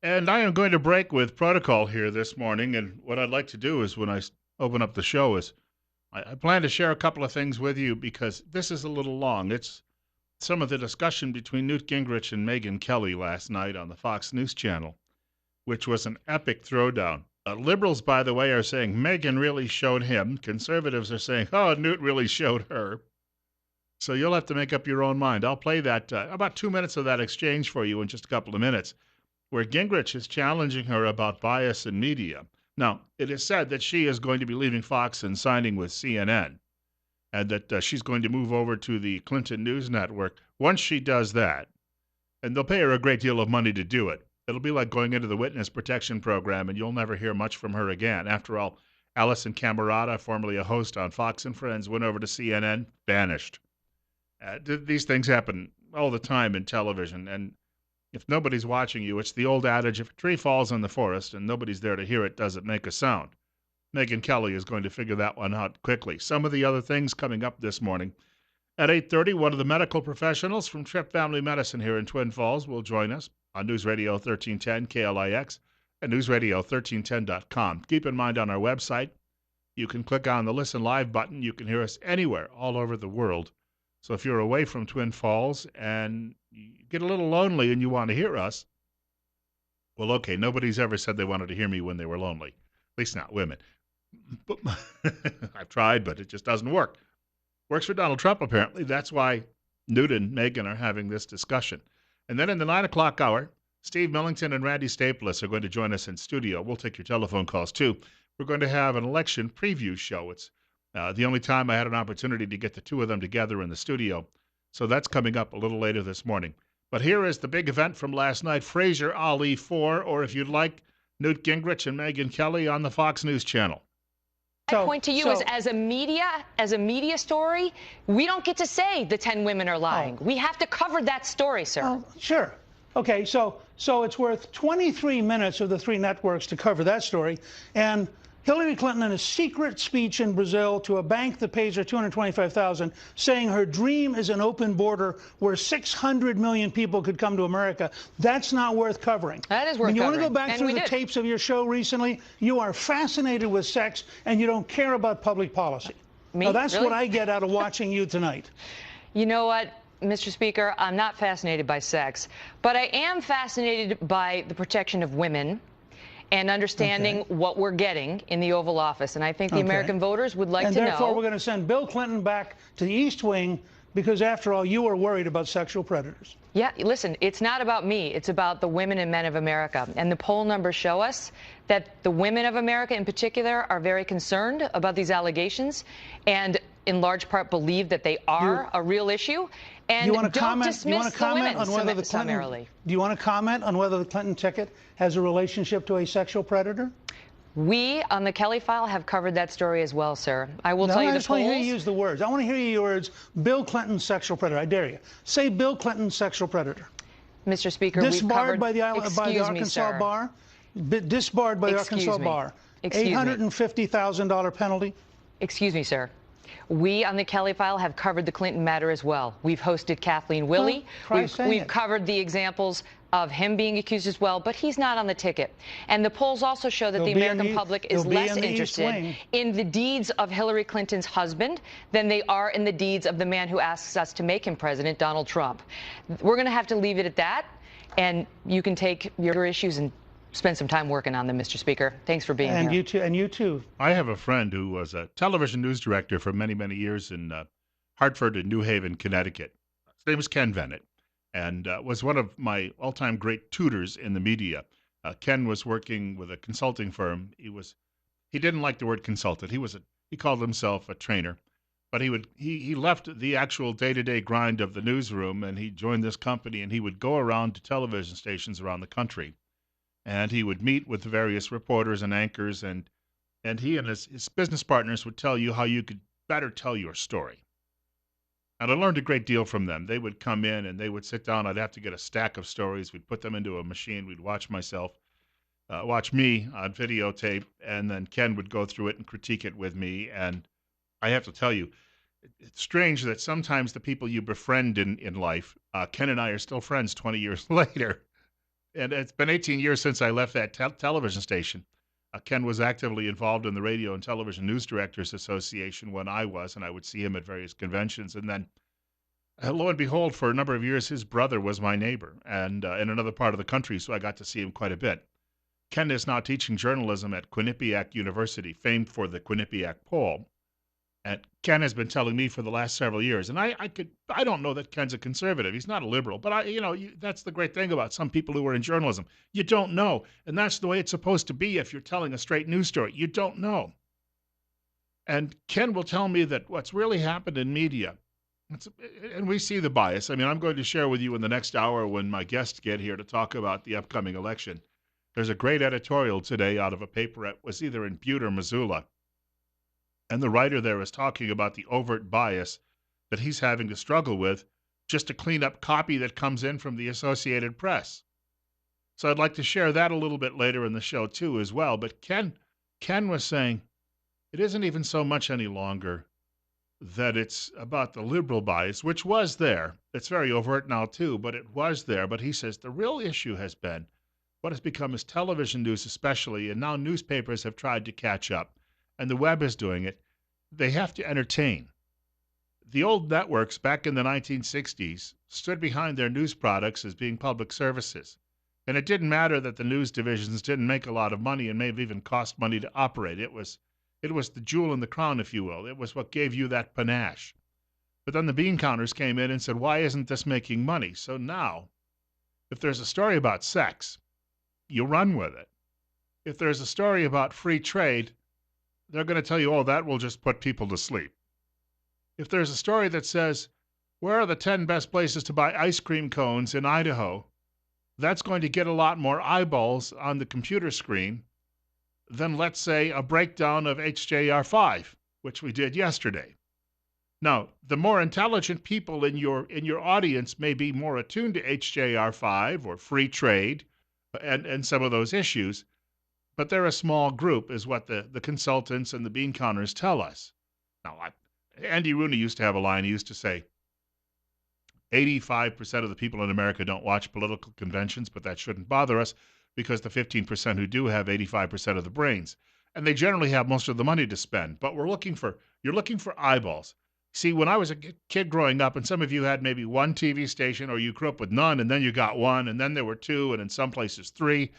And I am going to break with protocol here this morning. And what I'd like to do is when I open up the show is I plan to share a couple of things with you because this is a little long. It's some of the discussion between Newt Gingrich and Megyn Kelly last night on the Fox News channel, which was an epic throwdown. Liberals, by the way, are saying Megyn really showed him. Conservatives are saying, oh, Newt really showed her. So you'll have to make up your own mind. I'll play that, about 2 minutes of that exchange for you in just a couple of minutes, where Gingrich is challenging her about bias in media. Now, it is said that she is going to be leaving Fox and signing with CNN, and that she's going to move over to the Clinton News Network. Once she does that, and they'll pay her a great deal of money to do it, it'll be like going into the witness protection program, and you'll never hear much from her again. After all, Alison Camerata, formerly a host on Fox and Friends, went over to CNN, vanished. These things happen all the time in television, and if nobody's watching you, it's the old adage, if a tree falls in the forest and nobody's there to hear it, does it make a sound? Megyn Kelly is going to figure that one out quickly. Some of the other things coming up this morning. At 8:30, one of the medical professionals from Tripp Family Medicine here in Twin Falls will join us on News Radio 1310 KLIX and newsradio1310.com. Keep in mind on our website, you can click on the Listen Live button. You can hear us anywhere all over the world. So if you're away from Twin Falls and you get a little lonely and you want to hear us, well, okay, nobody's ever said they wanted to hear me when they were lonely, at least not women. But I've tried, but it just doesn't work. Works for Donald Trump, apparently. That's why Newt and Megyn are having this discussion. And then in the 9 o'clock hour, Steve Millington and Randy Staples are going to join us in studio. We'll take your telephone calls, too. We're going to have an election preview show. It's the only time I had an opportunity to get the two of them together in the studio. So that's coming up a little later this morning. But here is the big event from last night, Fraser Ali 4, or if you'd like, Newt Gingrich and Megyn Kelly on the Fox News channel. My point to you is, as a media story, we don't get to say the 10 women are lying. We have to cover that story, sir. Sure. Okay, so it's worth 23 minutes of the three networks to cover that story. And Hillary Clinton, in a secret speech in Brazil to a bank that pays her $225,000, saying her dream is an open border where 600 million people could come to America. That's not worth covering. That is worth covering. You want to go covering. back through the tapes of your show recently? You are fascinated with sex, and you don't care about public policy. Me? Now, that's Really? what I get out of watching you tonight. You know what, Mr. Speaker? I'm not fascinated by sex, but I am fascinated by the protection of women and understanding what we're getting in the Oval Office. And I think the American voters would like to know. And therefore, we're going to send Bill Clinton back to the East Wing because, after all, you are worried about sexual predators. Yeah, listen, it's not about me. It's about the women and men of America. And the poll numbers show us that the women of America in particular are very concerned about these allegations and in large part believe that they are a real issue. And don't dismiss the women summarily. Do you want to comment on whether the Clinton ticket has a relationship to a sexual predator? We, on the Kelly File, have covered that story as well, sir. I will tell you the polls. I just want to hear you use the words. I want to hear you use the words, Bill Clinton, sexual predator. I dare you. Say Bill Clinton, sexual predator. Mr. Speaker, disbarred we've covered... by the Arkansas bar? Disbarred by the Arkansas bar. $850,000 penalty? Excuse me, sir. We on the Kelly File have covered the Clinton matter as well. We've hosted Kathleen Willey. We've covered the examples of him being accused as well, but he's not on the ticket. And the polls also show that the American public is less interested in the deeds of Hillary Clinton's husband than they are in the deeds of the man who asks us to make him president, Donald Trump. We're going to have to leave it at that, and you can take your issues and spend some time working on them, Mr. Speaker. Thanks for being here. And you too. I have a friend who was a television news director for many, many years in Hartford and New Haven, Connecticut. His name was Ken Bennett, and was one of my all-time great tutors in the media. Ken was working with a consulting firm. He didn't like the word consultant. He called himself a trainer, but he left the actual day-to-day grind of the newsroom, and he joined this company, and he would go around to television stations around the country. And he would meet with the various reporters and anchors, and he and his business partners would tell you how you could better tell your story. And I learned a great deal from them. They would come in and they would sit down. I'd have to get a stack of stories. We'd put them into a machine. We'd watch me on videotape, and then Ken would go through it and critique it with me. And I have to tell you, it's strange that sometimes the people you befriend in life, Ken and I are still friends 20 years later. And it's been 18 years since I left that television station. Ken was actively involved in the Radio and Television News Directors Association when I was, and I would see him at various conventions. And then, lo and behold, for a number of years, his brother was my neighbor and in another part of the country, so I got to see him quite a bit. Ken is now teaching journalism at Quinnipiac University, famed for the Quinnipiac poll. And Ken has been telling me for the last several years, and I don't know that Ken's a conservative. He's not a liberal, but that's the great thing about some people who are in journalism. You don't know, and that's the way it's supposed to be if you're telling a straight news story. You don't know. And Ken will tell me that what's really happened in media, and we see the bias. I mean, I'm going to share with you in the next hour when my guests get here to talk about the upcoming election. There's a great editorial today out of a paper that was either in Butte or Missoula. And the writer there is talking about the overt bias that he's having to struggle with just to clean up copy that comes in from the Associated Press. So I'd like to share that a little bit later in the show too as well. But Ken was saying it isn't even so much any longer that it's about the liberal bias, which was there. It's very overt now too, but it was there. But he says the real issue has been what has become is television news especially, and now newspapers have tried to catch up. And the web is doing it. They have to entertain. The old networks back in the 1960s stood behind their news products as being public services. And it didn't matter that the news divisions didn't make a lot of money and may have even cost money to operate. It was the jewel in the crown, if you will. It was what gave you that panache. But then the bean counters came in and said, why isn't this making money? So now, if there's a story about sex, you run with it. If there's a story about free trade, they're going to tell you, oh, that will just put people to sleep. If there's a story that says, where are the 10 best places to buy ice cream cones in Idaho, that's going to get a lot more eyeballs on the computer screen than, let's say, a breakdown of HJR5, which we did yesterday. Now, the more intelligent people in your audience may be more attuned to HJR5 or free trade and some of those issues, but they're a small group, is what the consultants and the bean counters tell us. Now, Andy Rooney used to have a line. He used to say, 85% of the people in America don't watch political conventions, but that shouldn't bother us because the 15% who do have 85% of the brains. And they generally have most of the money to spend. But you're looking for eyeballs. See, when I was a kid growing up, and some of you had maybe one TV station, or you grew up with none, and then you got one, and then there were two, and in some places three.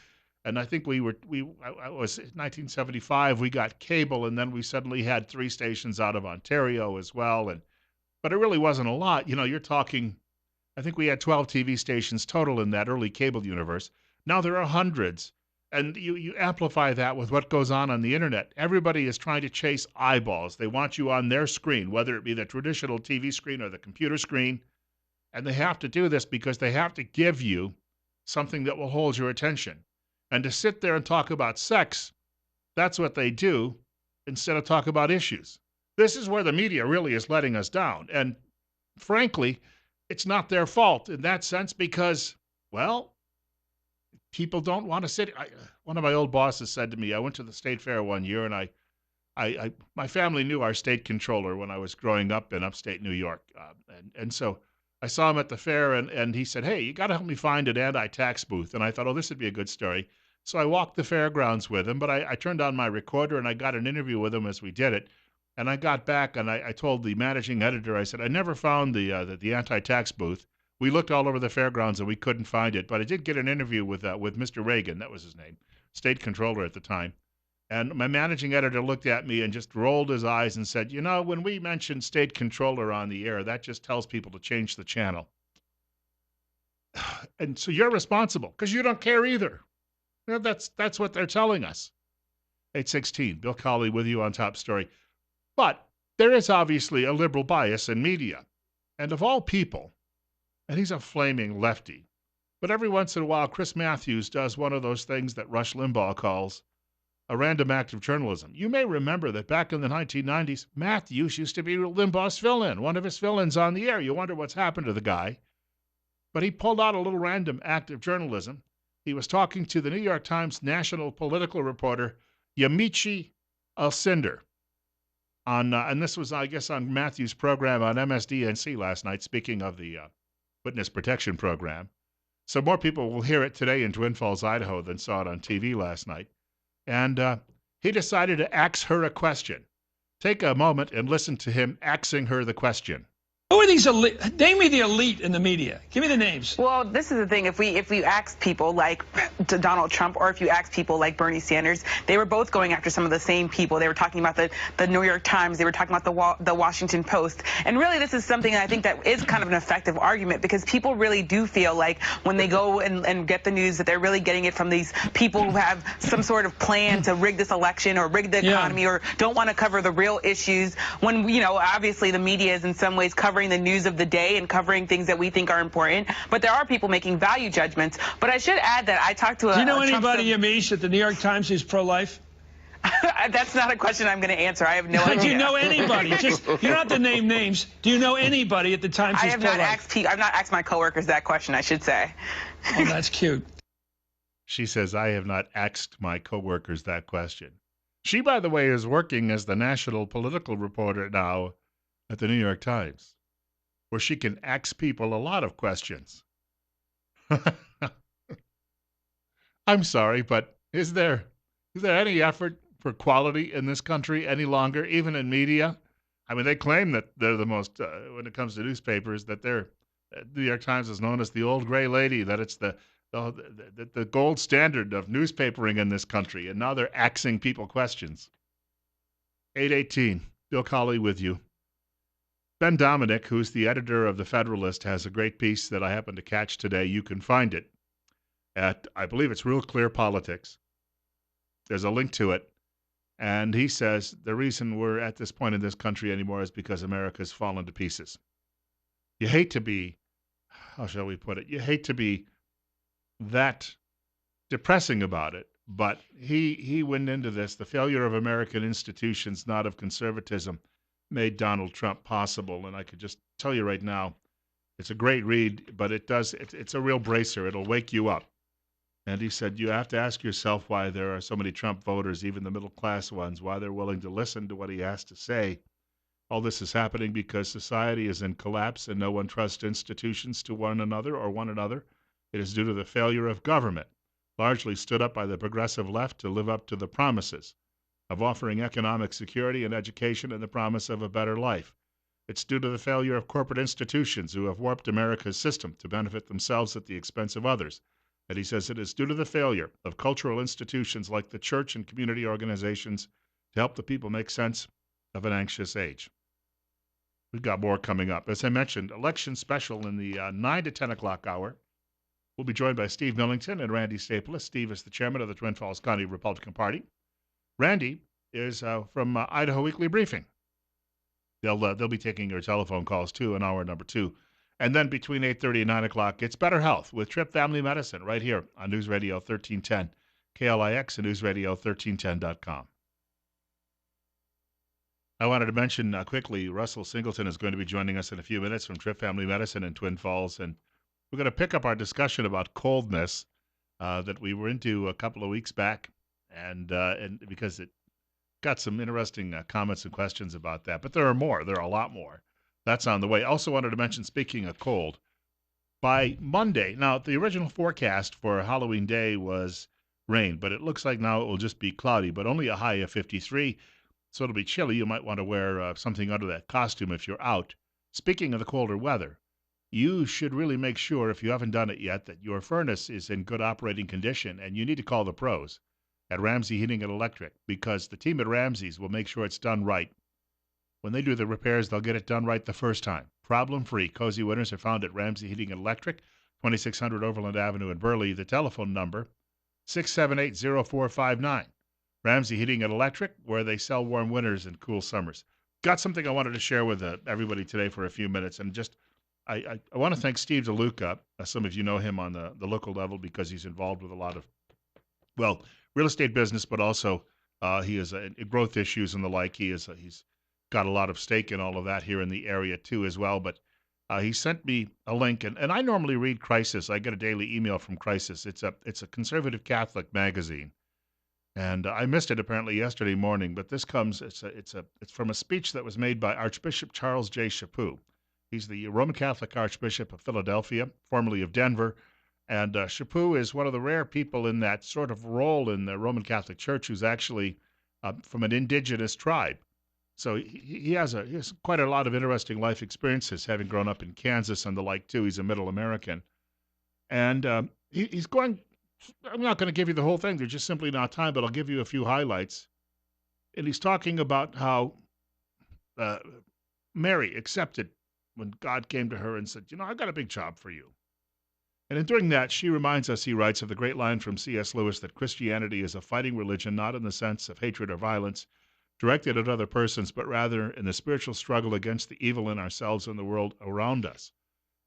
And I think I was 1975, we got cable, and then we suddenly had 3 stations out of Ontario as well. But it really wasn't a lot. You're talking, I think we had 12 TV stations total in that early cable universe. Now there are hundreds. And you amplify that with what goes on the internet. Everybody is trying to chase eyeballs. They want you on their screen, whether it be the traditional TV screen or the computer screen. And they have to do this because they have to give you something that will hold your attention. And to sit there and talk about sex, that's what they do instead of talk about issues. This is where the media really is letting us down. And frankly, it's not their fault in that sense because, well, people don't want to sit. One of my old bosses said to me, I went to the state fair one year, and my family knew our state controller when I was growing up in upstate New York. And so I saw him at the fair, and he said, hey, you got to help me find an anti-tax booth. And I thought, oh, this would be a good story. So I walked the fairgrounds with him, but I turned on my recorder, and I got an interview with him as we did it. And I got back, and I told the managing editor, I said, I never found the anti-tax booth. We looked all over the fairgrounds, and we couldn't find it. But I did get an interview with Mr. Reagan, that was his name, state controller at the time. And my managing editor looked at me and just rolled his eyes and said, when we mention state controller on the air, that just tells people to change the channel. And so you're responsible because you don't care either. That's what they're telling us. 8:16, Bill Colley with you on Top Story. But there is obviously a liberal bias in media. And of all people, and he's a flaming lefty, but every once in a while, Chris Matthews does one of those things that Rush Limbaugh calls a random act of journalism. You may remember that back in the 1990s, Matthews used to be Limbaugh's fill-in, one of his fill-ins on the air. You wonder what's happened to the guy. But he pulled out a little random act of journalism. He was talking to the New York Times national political reporter, Yamiche Alcindor, and this was, I guess, on Matthews' program on MSDNC last night, speaking of the Witness Protection Program. So more people will hear it today in Twin Falls, Idaho than saw it on TV last night. And he decided to ask her a question. Take a moment and listen to him asking her the question. Who are these elite? Name me the elite in the media. Give me the names. Well, this is the thing. If you ask people like Donald Trump, or if you ask people like Bernie Sanders, they were both going after some of the same people. They were talking about the New York Times. They were talking about the Washington Post. And really, this is something I think that is kind of an effective argument, because people really do feel like when they go and get the news that they're really getting it from these people who have some sort of plan to rig this election or rig the economy, or don't want to cover the real issues. When, obviously the media is in some ways covering the news of the day and covering things that we think are important, but there are people making value judgments. But I should add that I talked to Do you know anybody, Amish, at the New York Times who's pro-life? That's not a question I'm going to answer. I have no idea. Do you know anybody? You don't have to name names. Do you know anybody at the Times who's pro-life? I've not asked my coworkers that question, I should say. Oh, that's cute. She says, I have not asked my coworkers that question. She, by the way, is working as the national political reporter now at the New York Times, where she can ask people a lot of questions. I'm sorry, but is there any effort for quality in this country any longer, even in media? I mean, they claim that they're the most, when it comes to newspapers, that the New York Times is known as the old gray lady, that it's the gold standard of newspapering in this country, and now they're axing people questions. 8:18, Bill Colley with you. Ben Dominic, who's the editor of The Federalist, has a great piece that I happened to catch today. You can find it at, I believe it's Real Clear Politics. There's a link to it. And he says the reason we're at this point in this country anymore is because America's fallen to pieces. You hate to be, how shall we put it? You hate to be that depressing about it. But he went into this, the failure of American institutions, not of conservatism, made Donald Trump possible. And I could just tell you right now, it's a great read, but it's a real bracer. It'll wake you up. And he said, you have to ask yourself why there are so many Trump voters, even the middle class ones, why they're willing to listen to what he has to say. All this is happening because society is in collapse and no one trusts institutions to one another or one another. It is due to the failure of government, largely stood up by the progressive left to live up to the promises of offering economic security and education and the promise of a better life. It's due to the failure of corporate institutions who have warped America's system to benefit themselves at the expense of others. And he says it is due to the failure of cultural institutions like the church and community organizations to help the people make sense of an anxious age. We've got more coming up. As I mentioned, election special in the 9 to 10 o'clock hour. We'll be joined by Steve Millington and Randy Staples. Steve is the chairman of the Twin Falls County Republican Party. Randy is from Idaho Weekly Briefing. They'll be taking your telephone calls too in hour number 2. And then between 8:30 and 9 o'clock, it's Better Health with Tripp Family Medicine right here on News Radio 1310, KLIX, and newsradio1310.com. I wanted to mention quickly, Russell Singleton is going to be joining us in a few minutes from Tripp Family Medicine in Twin Falls, and we're going to pick up our discussion about coldness that we were into a couple of weeks back, and because it got some interesting comments and questions about that. But there are a lot more. That's on the way. Also wanted to mention, speaking of cold, by Monday, now the original forecast for Halloween Day was rain, but it looks like now it will just be cloudy, but only a high of 53. So it'll be chilly. You might want to wear something under that costume if you're out. Speaking of the colder weather, you should really make sure, if you haven't done it yet, that your furnace is in good operating condition, and you need to call the pros at Ramsey Heating and Electric, because the team at Ramsey's will make sure it's done right. When they do the repairs, they'll get it done right the first time. Problem-free. Cozy winters are found at Ramsey Heating and Electric, 2600 Overland Avenue in Burley. The telephone number, 678-0459. Ramsey Heating and Electric, where they sell warm winters and cool summers. Got something I wanted to share with everybody today for a few minutes. And just, I want to thank Steve DeLuca. Some of you know him on the local level because he's involved with a lot of, real estate business, but also he is growth issues and the like. He's got a lot of stake in all of that here in the area too as well. But he sent me a link, and I normally read Crisis. I get a daily email from Crisis. It's a conservative Catholic magazine, and I missed it apparently yesterday morning. But this comes. It's from a speech that was made by Archbishop Charles J. Chaput. He's the Roman Catholic Archbishop of Philadelphia, formerly of Denver, And Chaput is one of the rare people in that sort of role in the Roman Catholic Church who's actually from an indigenous tribe. So he has quite a lot of interesting life experiences, having grown up in Kansas and the like, too. He's a Middle American. And he's going, I'm not going to give you the whole thing. There's just simply not time, but I'll give you a few highlights. And he's talking about how Mary accepted when God came to her and said, I've got a big job for you. And in doing that, she reminds us, he writes, of the great line from C.S. Lewis that Christianity is a fighting religion, not in the sense of hatred or violence directed at other persons, but rather in the spiritual struggle against the evil in ourselves and the world around us.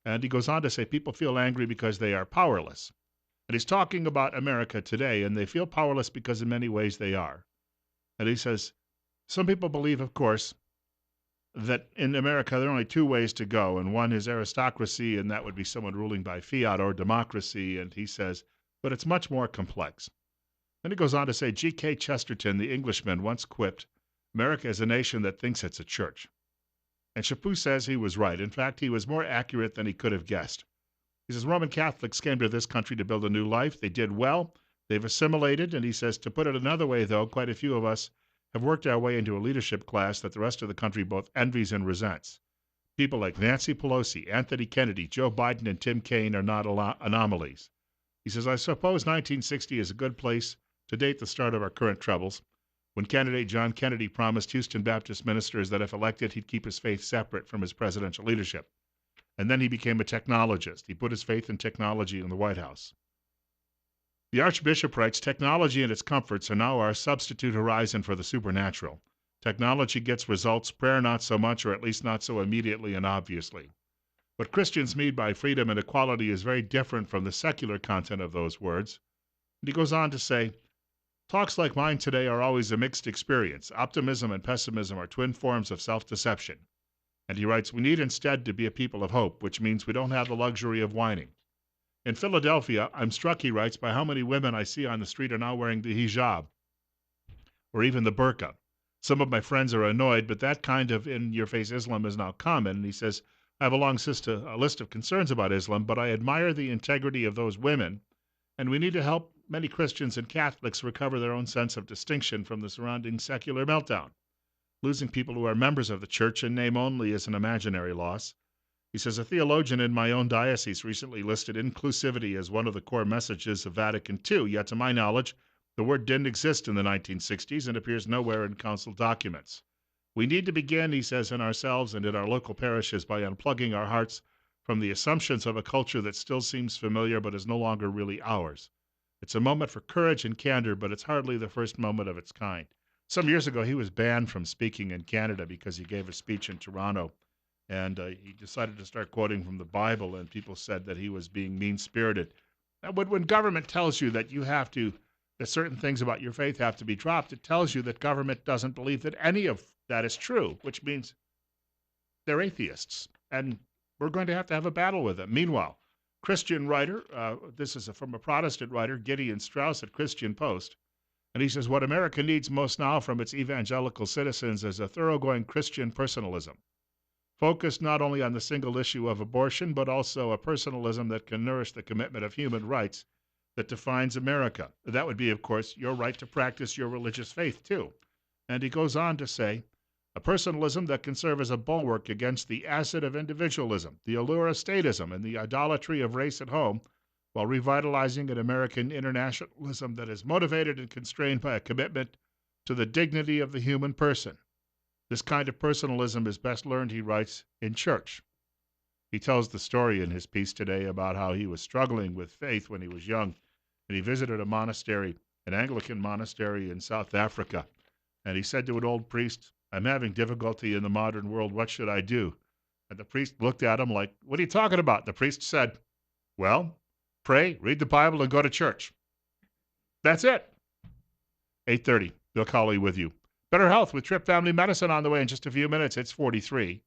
And he goes on to say people feel angry because they are powerless. And he's talking about America today, and they feel powerless because in many ways they are. And he says, some people believe, of course, that in America there are only two ways to go, and one is aristocracy, and that would be someone ruling by fiat, or democracy, and he says, but it's much more complex. Then he goes on to say, G.K. Chesterton, the Englishman, once quipped, America is a nation that thinks it's a church. And Chaput says he was right. In fact, he was more accurate than he could have guessed. He says, Roman Catholics came to this country to build a new life. They did well. They've assimilated, and he says, to put it another way, though, quite a few of us have worked our way into a leadership class that the rest of the country both envies and resents. People like Nancy Pelosi, Anthony Kennedy, Joe Biden, and Tim Kaine are not anomalies. He says, I suppose 1960 is a good place to date the start of our current troubles, when candidate John Kennedy promised Houston Baptist ministers that if elected, he'd keep his faith separate from his presidential leadership. And then he became a technologist. He put his faith in technology in the White House. The Archbishop writes, technology and its comforts are now our substitute horizon for the supernatural. Technology gets results, prayer not so much, or at least not so immediately and obviously. What Christians mean by freedom and equality is very different from the secular content of those words. And he goes on to say, talks like mine today are always a mixed experience. Optimism and pessimism are twin forms of self-deception. And he writes, we need instead to be a people of hope, which means we don't have the luxury of whining. In Philadelphia, I'm struck, he writes, by how many women I see on the street are now wearing the hijab, or even the burqa. Some of my friends are annoyed, but that kind of in-your-face Islam is now common. And he says, I have a long list of concerns about Islam, but I admire the integrity of those women, and we need to help many Christians and Catholics recover their own sense of distinction from the surrounding secular meltdown. Losing people who are members of the church in name only is an imaginary loss. He says, a theologian in my own diocese recently listed inclusivity as one of the core messages of Vatican II, yet to my knowledge, the word didn't exist in the 1960s and appears nowhere in council documents. We need to begin, he says, in ourselves and in our local parishes by unplugging our hearts from the assumptions of a culture that still seems familiar but is no longer really ours. It's a moment for courage and candor, but it's hardly the first moment of its kind. Some years ago, he was banned from speaking in Canada because he gave a speech in Toronto. And he decided to start quoting from the Bible, and people said that he was being mean-spirited. Now, when government tells you that that certain things about your faith have to be dropped, it tells you that government doesn't believe that any of that is true, which means they're atheists, and we're going to have a battle with them. Meanwhile, Christian writer, this is from a Protestant writer, Gideon Strauss at Christian Post, and he says, what America needs most now from its evangelical citizens is a thoroughgoing Christian personalism. Focused not only on the single issue of abortion, but also a personalism that can nourish the commitment of human rights that defines America. That would be, of course, your right to practice your religious faith, too. And he goes on to say, a personalism that can serve as a bulwark against the acid of individualism, the allure of statism, and the idolatry of race at home, while revitalizing an American internationalism that is motivated and constrained by a commitment to the dignity of the human person. This kind of personalism is best learned, he writes, in church. He tells the story in his piece today about how he was struggling with faith when he was young, and he visited a monastery, an Anglican monastery in South Africa, and he said to an old priest, I'm having difficulty in the modern world, what should I do? And the priest looked at him like, what are you talking about? The priest said, well, pray, read the Bible, and go to church. That's it. 8:30, Bill Colley with you. Better Health with Trip Family Medicine on the way in just a few minutes. It's 43.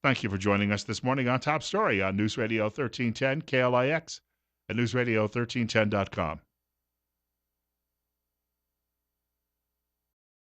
Thank you for joining us this morning on Top Story on News Radio 1310 KLIX and newsradio1310.com.